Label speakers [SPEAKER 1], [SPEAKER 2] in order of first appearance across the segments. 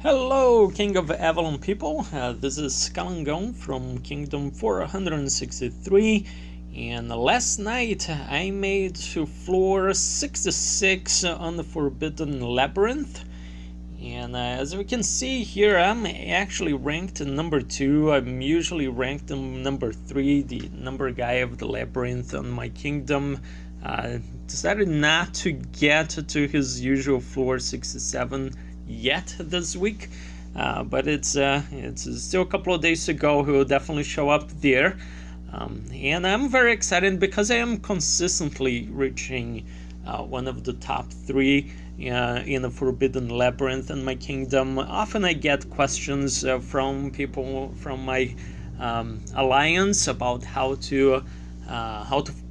[SPEAKER 1] Hello, King of Avalon people. This is Scalangon from Kingdom 463, and last night I made to floor 66 on the Forbidden Labyrinth. And as we can see here, I'm actually ranked number 2. I'm usually ranked number 3, the number guy of the labyrinth on my kingdom. Decided not to get to his usual floor 67 yet this week, but it's still a couple of days to go. He will definitely show up there, and I'm very excited because I am consistently reaching one of the top 3 in the Forbidden Labyrinth in my kingdom. Often I get questions from people from my alliance about how to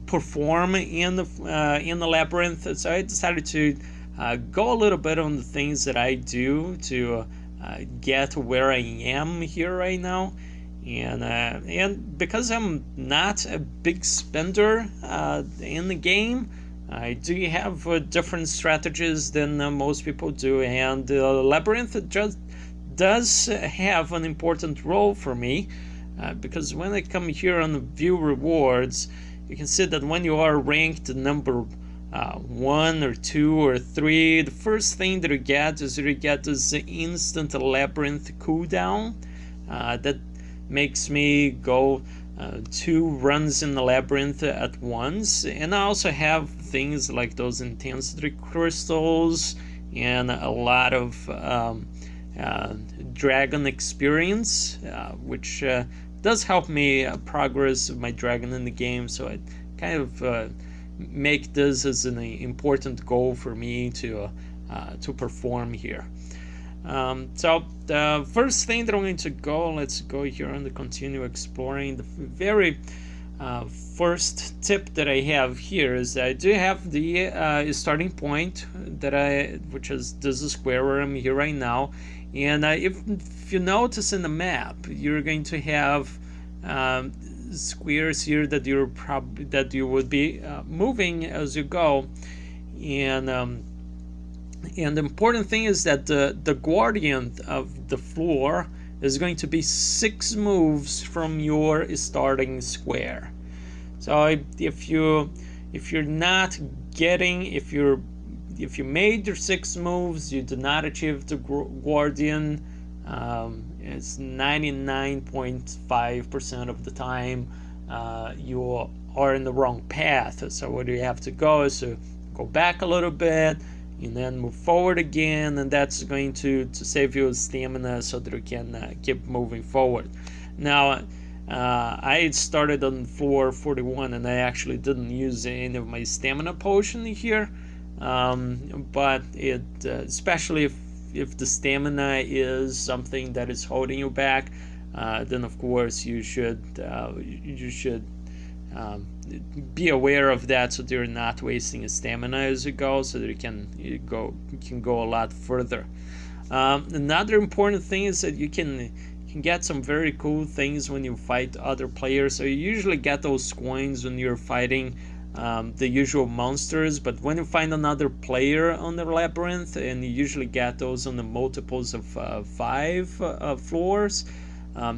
[SPEAKER 1] perform in the labyrinth. So I decided to go a little bit on the things that I do to get where I am here right now. And because I'm not a big spender in the game, I do have different strategies than most people do, and Labyrinth just does have an important role for me, because when I come here on the view rewards, you can see that when you are ranked number 1 or 2 or 3, the first thing that you get is this instant Labyrinth cooldown that makes me go 2 runs in the labyrinth at once. And I also have things like those intensity crystals and a lot of dragon experience, which does help me progress my dragon in the game. So I kind of make this as an important goal for me to perform here. So the first thing that I'm going to go, let's go here and continue exploring. The very first tip that I have here is that I do have the starting point which is this square where I'm here right now. And if you notice in the map, you're going to have squares here that you would be moving as you go. And the important thing is that the guardian of the floor is going to be 6 moves from your starting square. So if you made your 6 moves, you did not achieve the guardian. It's 99.5% of the time you are in the wrong path. So what you have to go is to go back a little bit and then move forward again, and that's going to save you stamina so that you can keep moving forward. Now, I started on floor 41 and I actually didn't use any of my stamina potion here, but especially if the stamina is something that is holding you back, then of course you should be aware of that, so that you're not wasting stamina as you go, so that you can go a lot further. Another important thing is that you can get some very cool things when you fight other players. So you usually get those coins when you're fighting the usual monsters, but when you find another player on the labyrinth, and you usually get those on the multiples of 5 floors,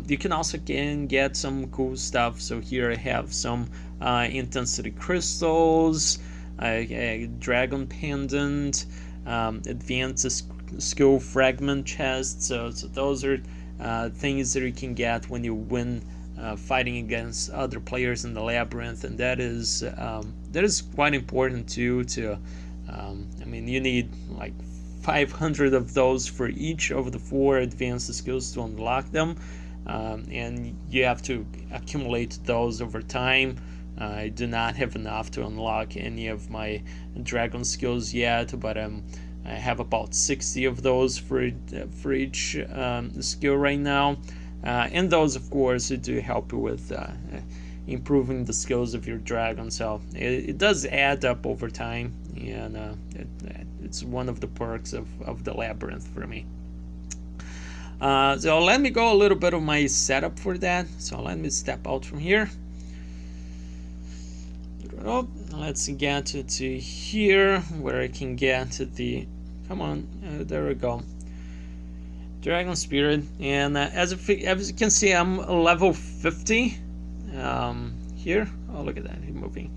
[SPEAKER 1] you can also get some cool stuff. So here I have some intensity crystals, a dragon pendant, advanced skill fragment chests. So those are things that you can get when you win fighting against other players in the labyrinth, and that is quite important too. You need like 500 of those for each of the 4 advanced skills to unlock them, and you have to accumulate those over time. I do not have enough to unlock any of my dragon skills yet, but I have about 60 of those for each skill right now. And those, of course, do help you with improving the skills of your dragon. So it does add up over time, and it's one of the perks of the labyrinth for me. So let me go a little bit of my setup for that. So let me step out from here. Let's get to here where I can get the... Come on, there we go. Dragon Spirit, and as you can see, I'm level 50 here. Oh, look at that, he's moving.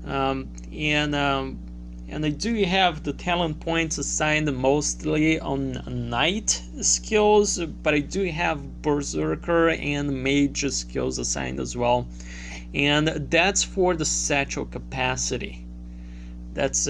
[SPEAKER 1] And I do have the talent points assigned mostly on Knight skills, but I do have Berserker and Mage skills assigned as well. And that's for the satchel capacity. That's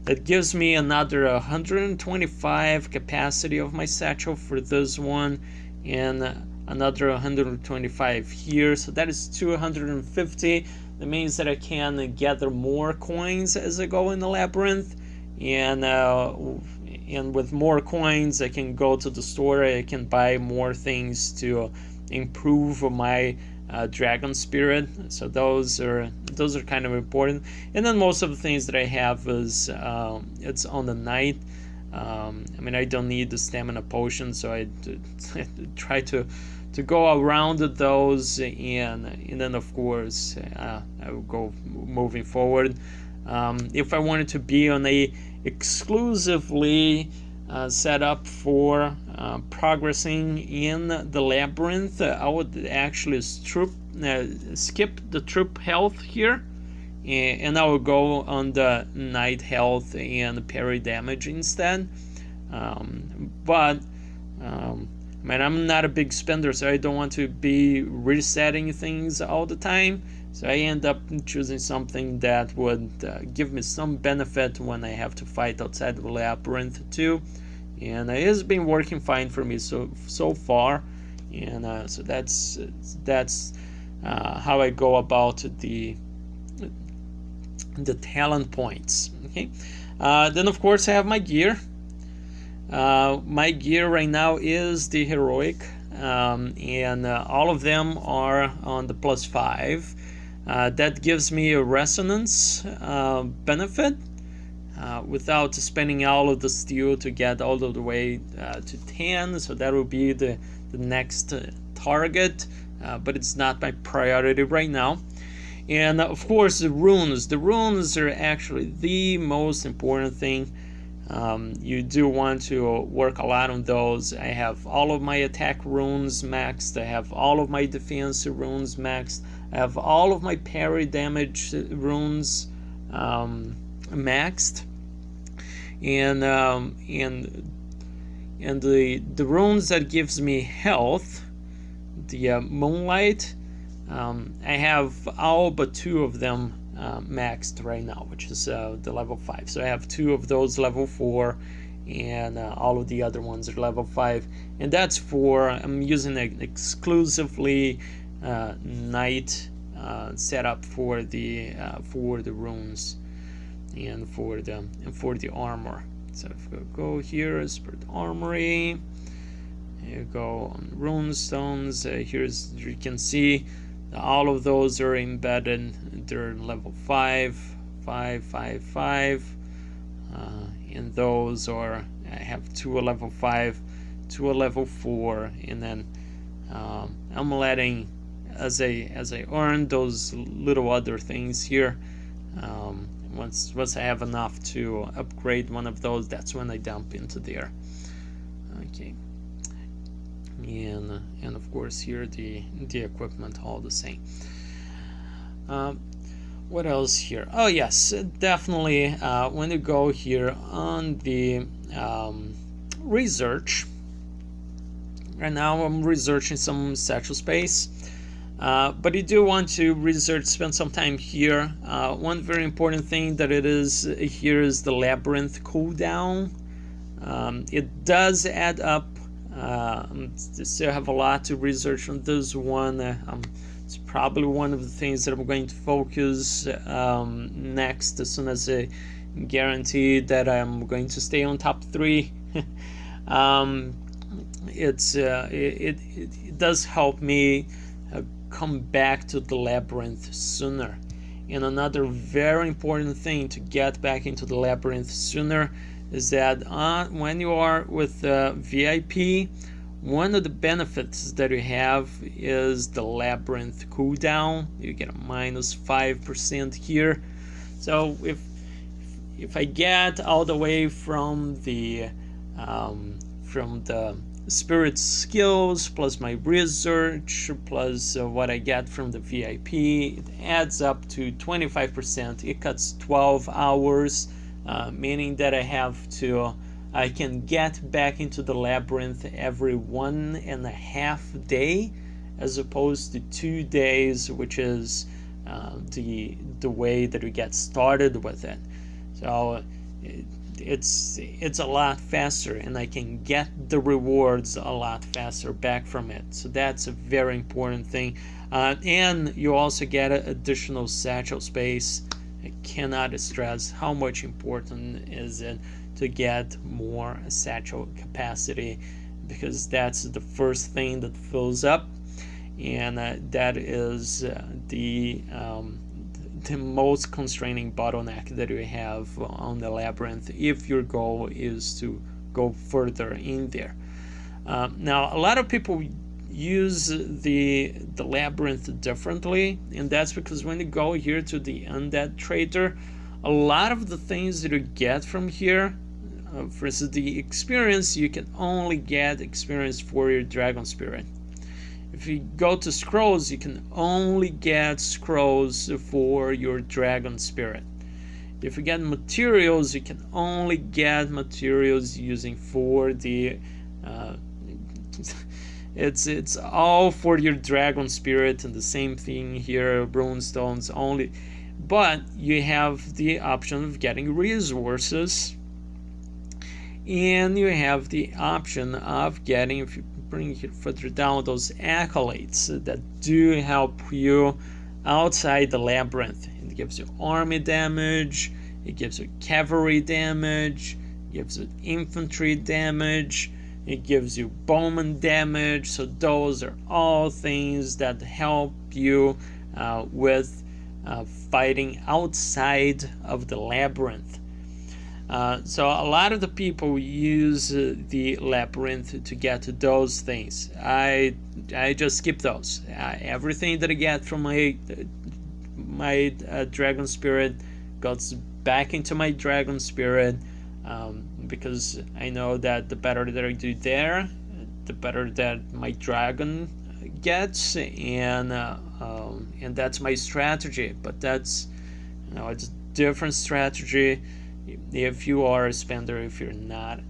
[SPEAKER 1] that gives me another 125 capacity of my satchel for this one, and another 125 here, so that is 250. That means that I can gather more coins as I go in the labyrinth, and with more coins I can go to the store, I can buy more things to improve my dragon spirit. So those are kind of important. And then most of the things that I have is it's on the night. I mean, I don't need the stamina potion, so I try to go around those, and then of course I will go moving forward. If I wanted to be on a exclusively set up for progressing in the labyrinth, I would actually skip the troop health here, and I will go on the night health and parry damage instead. Man, I'm not a big spender, so I don't want to be resetting things all the time. So I end up choosing something that would give me some benefit when I have to fight outside the labyrinth too. And it has been working fine for me so far. And so that's how I go about the talent points. Okay. Then of course I have my gear. My gear right now is the heroic, and all of them are on the +5. That gives me a resonance benefit without spending all of the steel to get all of the way to 10. So that will be the next target, but it's not my priority right now. And of course the runes. The runes are actually the most important thing. You do want to work a lot on those. I have all of my attack runes maxed. I have all of my defense runes maxed. I have all of my parry damage runes maxed. And the runes that gives me health, the Moonlight, I have all but 2 of them maxed right now, which is the level 5. So I have 2 of those level 4, and all of the other ones are level 5. And that's for, I'm using an exclusively night setup for the runes and for the armor. So if we go here, Spirit Armory, you go on rune stones. Here's, you can see all of those are embedded. They're level 5, 5, 5, 5, and those are, I have 2 level 5, 2 level 4, and then I'm letting, as I earn those little other things here, once I have enough to upgrade one of those, that's when I dump into there. Okay. And of course here the equipment all the same. What else here? Oh yes, definitely when you go here on the research, right now I'm researching some satchel space, but you do want to spend some time here. One very important thing that it is here is the labyrinth cooldown. It does add up. Still have a lot to research on this one. It's probably one of the things that I'm going to focus next, as soon as I guarantee that I'm going to stay on top 3. It does help me come back to the labyrinth sooner. And another very important thing to get back into the labyrinth sooner is that when you are with VIP, one of the benefits that you have is the labyrinth cooldown. You get a -5% here. So if I get all the way from the spirit skills plus my research plus what I get from the VIP, it adds up to 25%. It cuts 12 hours, meaning that I can get back into the labyrinth every 1.5 day, as opposed to 2 days, which is the way that we get started with it. So it's a lot faster, and I can get the rewards a lot faster back from it. So that's a very important thing. And you also get additional satchel space. I cannot stress how much important is it to get more satchel capacity, because that's the first thing that fills up, and that is the most constraining bottleneck that you have on the labyrinth if your goal is to go further in there. Now, a lot of people use the labyrinth differently, and that's because when you go here to the Undead Trader, a lot of the things that you get from here, for instance, the experience, you can only get experience for your dragon spirit. If you go to scrolls, you can only get scrolls for your dragon spirit. If you get materials, you can only get materials using for the it's all for your dragon spirit, and the same thing here, runestones only. But you have the option of getting resources, and you have the option of getting, if you bring it further down, those accolades that do help you outside the labyrinth. It gives you army damage, it gives you cavalry damage, it gives you infantry damage, it gives you bowman damage. So those are all things that help you with fighting outside of the labyrinth. So a lot of the people use the labyrinth to get to those things. I just skip those. Everything that I get from my dragon spirit goes back into my dragon spirit, because I know that the better that I do there, the better that my dragon gets, and that's my strategy. But that's, it's a different strategy if you are a spender, if you're not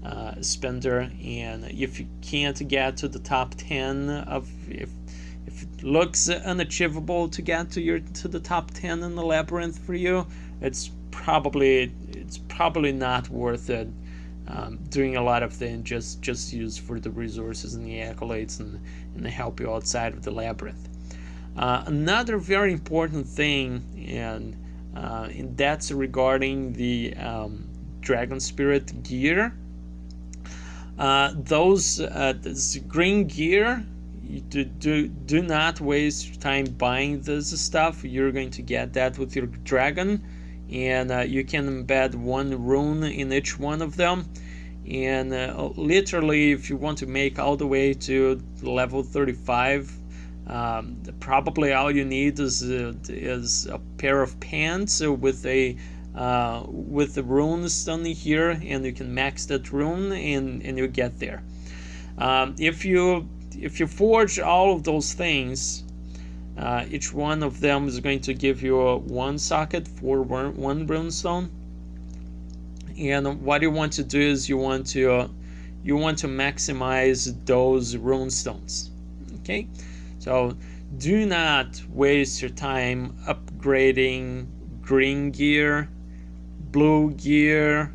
[SPEAKER 1] a spender, and if you can't get to the top 10 of, if it looks unachievable to get to the top 10 in the labyrinth for you, it's probably not worth it. Doing a lot of things just use for the resources and the accolades and they help you outside of the labyrinth. Another very important thing, and that's regarding the dragon spirit gear. This green gear, do not waste your time buying this stuff. You're going to get that with your dragon, and you can embed one rune in each one of them. And literally, if you want to make all the way to level 35, probably all you need is a pair of pants with the runes on here, and you can max that rune and you get there. If you forge all of those things, each one of them is going to give you one socket for one runestone. And what you want to do is you want to maximize those runestones. Okay, so do not waste your time upgrading green gear, blue gear,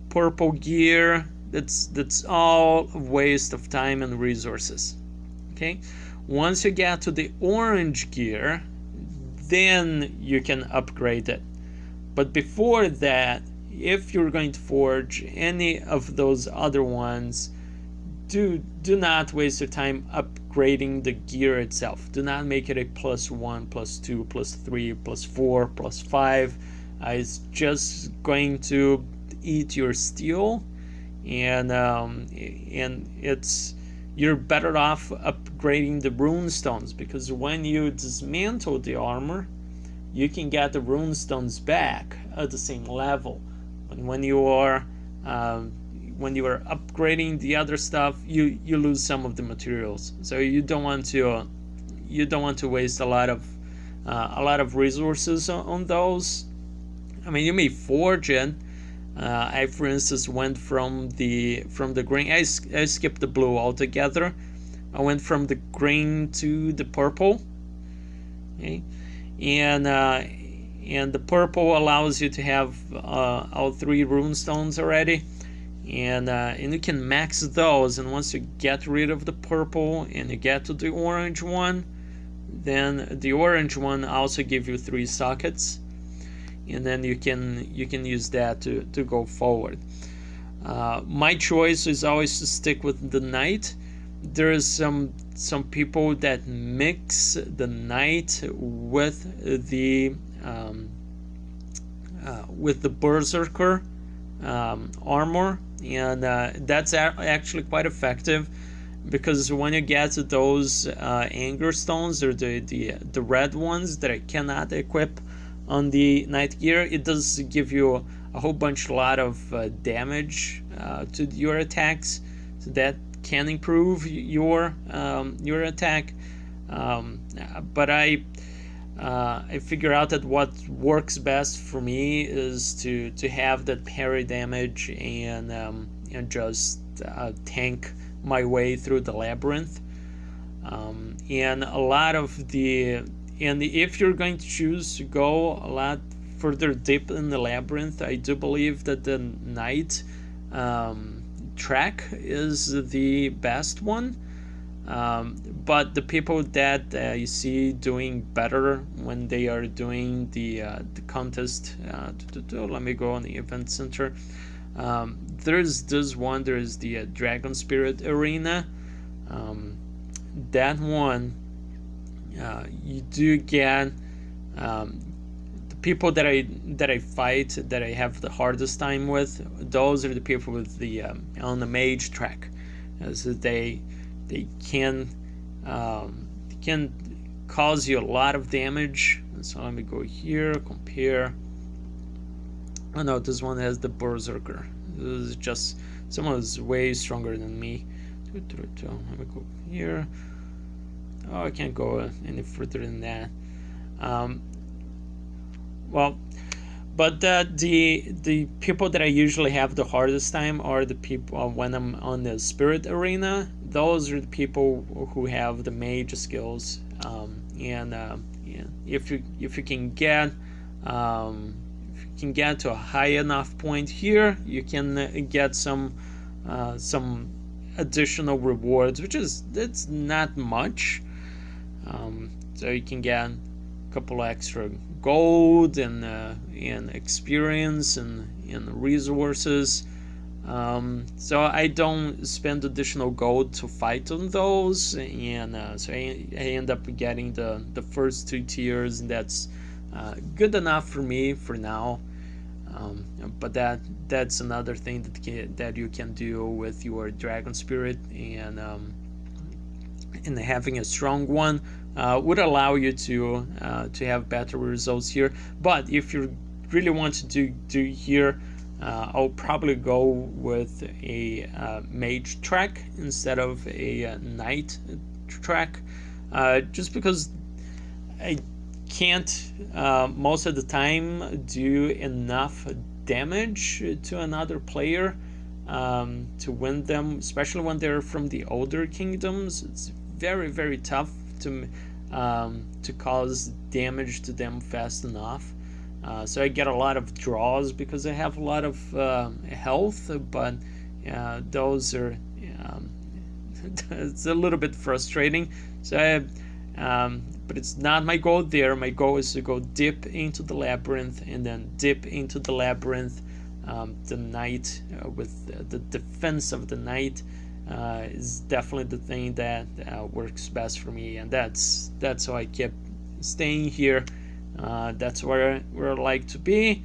[SPEAKER 1] purple gear. That's all a waste of time and resources. Okay, once you get to the orange gear, then you can upgrade it. But before that, if you're going to forge any of those other ones, do not waste your time upgrading the gear itself. Do not make it a +1, +2, +3, +4, +5. It's just going to eat your steel, and you're better off upgrading the runestones, because when you dismantle the armor, you can get the runestones back at the same level. But when you are when you are upgrading the other stuff, you lose some of the materials. So you don't want to waste a lot of resources on those. I mean, you may forge it. I, for instance, went from the green. I skipped the blue altogether. I went from the green to the purple. Okay, and the purple allows you to have all 3 rune stones already, and you can max those. And once you get rid of the purple and you get to the orange one, then the orange one also gives you 3 sockets, and then you can use that to go forward. My choice is always to stick with the knight. There's some people that mix the knight with the berserker armor, and that's actually quite effective, because when you get to those anger stones, or the red ones that I cannot equip on the knight gear, it does give you a whole lot of damage to your attacks, so that can improve your attack. But I figure out that what works best for me is to have that parry damage and just tank my way through the labyrinth. And a lot of if you're going to choose to go a lot further deep in the labyrinth, I do believe that the knight track is the best one. But the people that you see doing better when they are doing the contest, let me go on the event center. There's this one. There's the Dragon Spirit Arena. That one, you do get the people that I fight, that I have the hardest time with. Those are the people with the on the mage track, as they can cause you a lot of damage. So let me go here, compare. Oh no, this one has the berserker. This is just someone who's way stronger than me. Let me go here. Oh, I can't go any further than that. Well, but the people that I usually have the hardest time are the people when I'm on the spirit arena. Those are the people who have the mage skills. If you can get to a high enough point here, you can get some additional rewards, which it's not much. So you can get a couple extra gold and experience and resources. So I don't spend additional gold to fight on those, and so I end up getting the first 2 tiers, and that's good enough for me for now. But that's another thing that you can do with your dragon spirit, and having a strong one would allow you to have better results here. But if you really want to do here, I'll probably go with a mage track instead of a knight track, just because I can't most of the time do enough damage to another player to win them, especially when they're from the older kingdoms. It's very, very tough to cause damage to them fast enough. So I get a lot of draws because I have a lot of health, but those are it's a little bit frustrating. So but it's not my goal there. My goal is to go deep into the labyrinth, and then deep into the labyrinth. The knight with the defense of the knight is definitely the thing that works best for me, and that's how I kept staying here. That's where I like to be,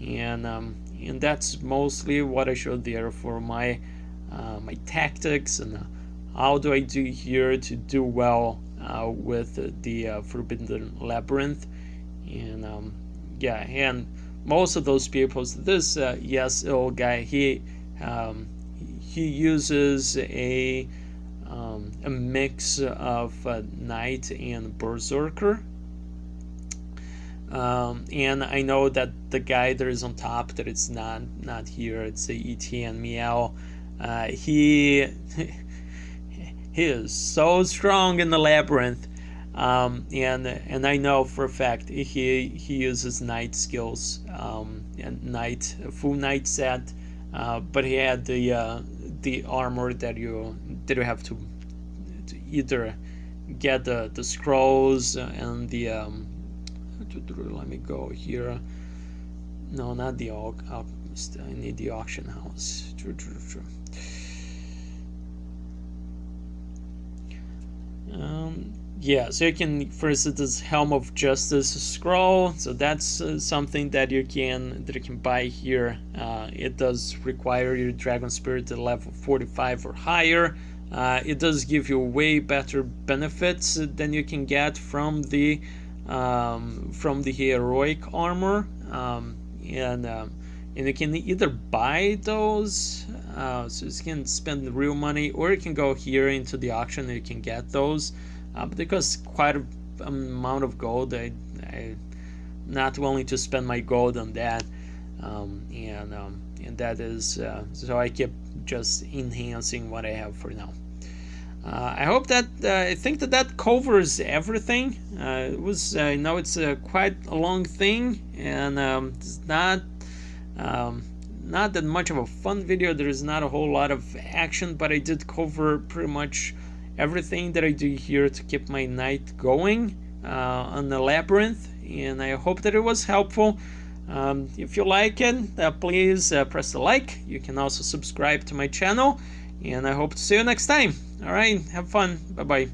[SPEAKER 1] and that's mostly what I showed there for my my tactics and how do I do here to do well with the Forbidden Labyrinth. And yeah, and most of those people, this yes old guy, he he uses a mix of Knight and Berserker. And I know that the guy that is on top, that it's not here, it's a E.T. and Meow. He is so strong in the labyrinth, and I know for a fact he uses Knight skills, and full Knight set, but he had the armor that you have to either get the scrolls and the let me go here. No, not the alchemist. I need the auction house. True. Yeah, so you can, for instance, this Helm of Justice scroll. So that's something that you can buy here. It does require your Dragon Spirit at level 45 or higher. It does give you way better benefits than you can get from the heroic armor, and you can either buy those, so you can spend real money, or you can go here into the auction and you can get those, but they cost quite an amount of gold. I'm not willing to spend my gold on that, and that is so I keep just enhancing what I have for now. I hope that I think that covers everything. It was I know it's quite a long thing, and it's not that much of a fun video. There is not a whole lot of action, but I did cover pretty much everything that I do here to keep my night going on the labyrinth, and I hope that it was helpful. If you like it, please press the like. You can also subscribe to my channel, and I hope to see you next time. Alright, have fun. Bye-bye.